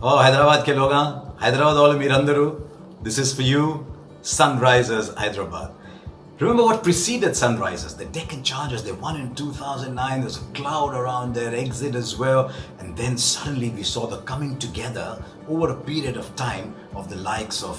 Oh, Hyderabad ke loga, Hyderabad all Mirandaru. This is for you, Sunrisers Hyderabad. Remember what preceded Sunrisers? The Deccan Chargers, they won in 2009. There's a cloud around their exit as well. And then suddenly we saw the coming together over a period of time of the likes of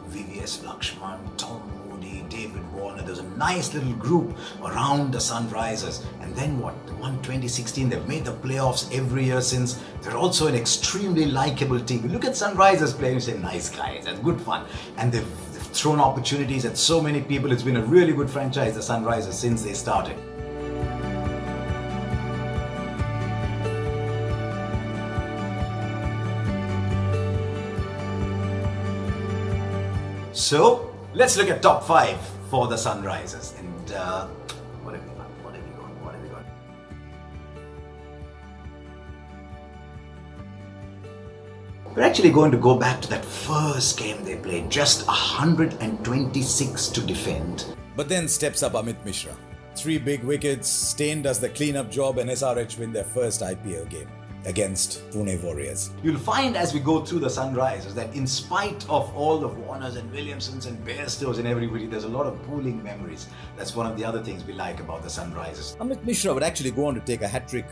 VVS Lakshman, Tom Moody, David Warner. There's a nice little group around the Sunrisers. And then what? They won 2016. They've made the playoffs every year since. They're also an extremely likable team. You look at Sunrisers play and you say, nice guys, that's good fun. And they've thrown opportunities at so many people. It's been a really good franchise, the Sunrisers, since they started. So let's look at top 5 for the Sunrisers. And what have we got? What have we got? We're actually going to go back to that first game they played, just 126 to defend. But then steps up Amit Mishra. 3 big wickets, Stain does the clean-up job and SRH win their first IPL game against Pune Warriors. You'll find as we go through the Sunrisers that in spite of all the Warners and Williamsons and Bairstows and everybody, there's a lot of bowling memories. That's one of the other things we like about the Sunrisers. Amit Mishra would actually go on to take a hat-trick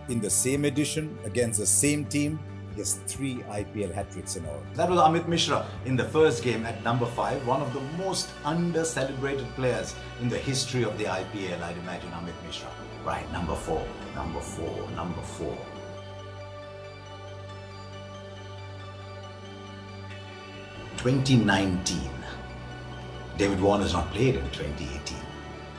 in the same edition against the same team. He has 3 IPL hat-tricks in all. That was Amit Mishra in the first game at number 5, one of the most under-celebrated players in the history of the IPL, I'd imagine, Amit Mishra. Right, number 4. 2019. David Warner's not played in 2018.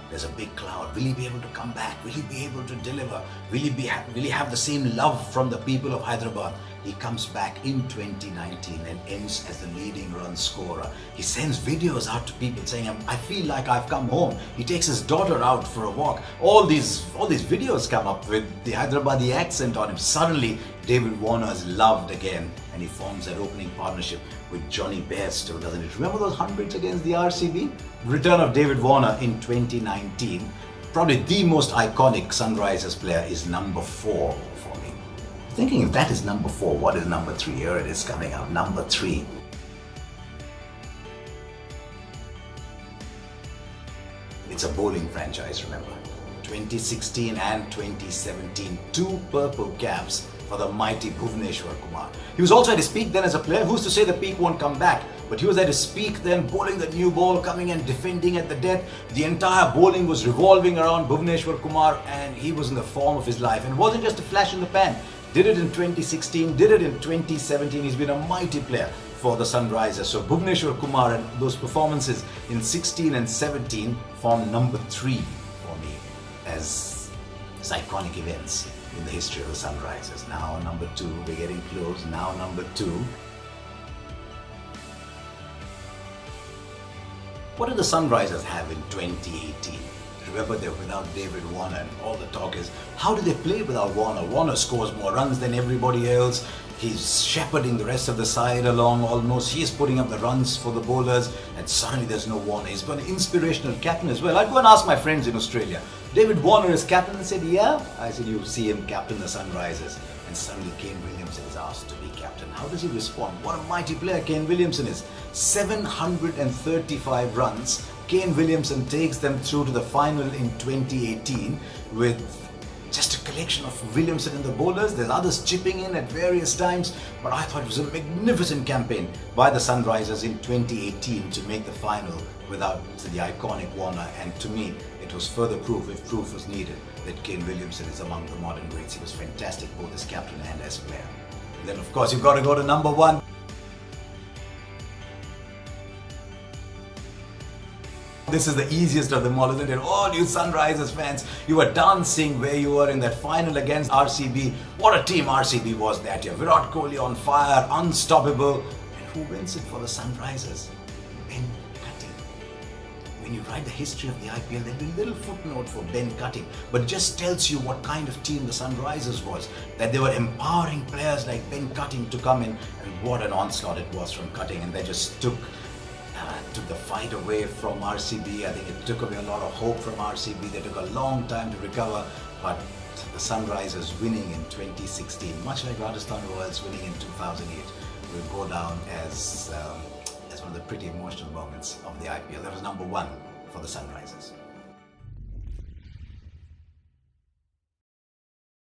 There's a big cloud. Will he be able to come back? Will he be able to deliver? Will he have the same love from the people of Hyderabad? He comes back in 2019 and ends as the leading run scorer. He sends videos out to people saying, I feel like I've come home. He takes his daughter out for a walk. All these videos come up with the Hyderabadi accent on him. Suddenly, David Warner is loved again and he forms that opening partnership with Johnny Bairstow, doesn't it? Remember those hundreds against the RCB? Return of David Warner in 2019. Probably the most iconic Sunrisers player is number 4 for me. Thinking if that is number 4, what is number 3? Here it is coming out. Number 3. It's a bowling franchise, remember. 2016 and 2017, 2 purple caps for the mighty Bhuvneshwar Kumar. He was also at his peak then as a player. Who's to say the peak won't come back? But he was at his peak then, bowling the new ball, coming and defending at the death. The entire bowling was revolving around Bhuvneshwar Kumar and he was in the form of his life. And it wasn't just a flash in the pan. Did it in 2016, did it in 2017. He's been a mighty player for the Sunrisers. So Bhuvneshwar Kumar and those performances in 16 and 17 form number 3 for me as iconic events in the history of the Sunrisers. Now number 2, we're getting close. Now number 2. What did the Sunrisers have in 2018? Remember, they're without David Warner and all the talk is, how do they play without Warner? Warner scores more runs than everybody else. He's shepherding the rest of the side along almost. He's putting up the runs for the bowlers and suddenly there's no Warner. He's got an inspirational captain as well. I'd go and ask my friends in Australia, David Warner is captain? They said, yeah. I said, you see him captain the Sunrisers. And suddenly Kane Williamson is asked to be captain. How does he respond? What a mighty player Kane Williamson is. 735 runs. Kane Williamson takes them through to the final in 2018 with just a collection of Williamson and the bowlers. There's others chipping in at various times, but I thought it was a magnificent campaign by the Sunrisers in 2018 to make the final without the iconic Warner. And to me, it was further proof, if proof was needed, that Kane Williamson is among the modern greats. He was fantastic both as captain and as player. And then of course you've got to go to number 1. This is the easiest of them all, isn't it? All you Sunrisers fans, you were dancing where you were in that final against RCB. What a team RCB was that year. Virat Kohli on fire, unstoppable. And who wins it for the Sunrisers? Ben Cutting. When you write the history of the IPL, there'll be a little footnote for Ben Cutting, but it just tells you what kind of team the Sunrisers was. That they were empowering players like Ben Cutting to come in, and what an onslaught it was from Cutting, and they just took the fight away from RCB. I think it took away a lot of hope from RCB. They took a long time to recover, but the Sunrisers winning in 2016, much like Rajasthan Royals winning in 2008, will go down as one of the pretty emotional moments of the IPL. That was number one for the Sunrisers.